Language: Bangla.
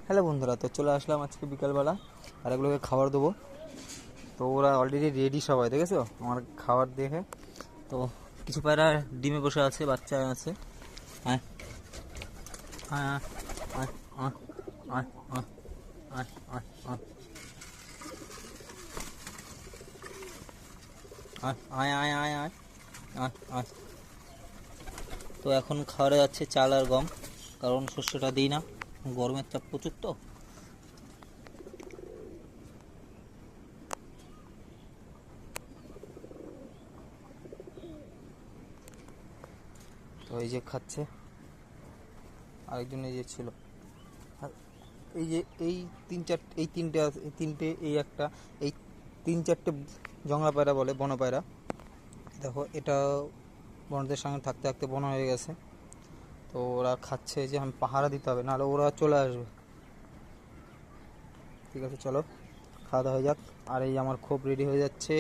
হ্যালো বন্ধুরা, তো চলে আসলাম আজকে বিকালবেলা আর এগুলোকে খাবার দেবো। তো ওরা অলরেডি রেডি সবাই, দেখেছো আমার খাবার দেখে। তো কিছু পায়রা ডিমে বসে আছে, বাচ্চা আছে। আয় আয় আয় আয় আয় আয় আয় আয় আয় আয় আয় আয় আয় আয় আয়। তো এখন খাবারে যাচ্ছে চাল আর গম, কারণ শস্যটা দিই না, গরমের চাপ প্রচুর। তো তো এই যে খাচ্ছে, আরেকজন এই যে ছিল। আর এই যে এই তিনটে এই একটা, এই তিন চারটে জংলা পায়রা বলে, বন পায়রা। দেখো এটা বনদের সঙ্গে থাকতে থাকতে বন হয়ে গেছে। তো ওরা খাচ্ছে, যে আমি পাহারা দিতে হবে, নাহলে ওরা চলে আসবে। ঠিক আছে, চলো খাওয়া দাওয়া হয়ে যাক। আর এই আমার খোপ রেডি হয়ে যাচ্ছে।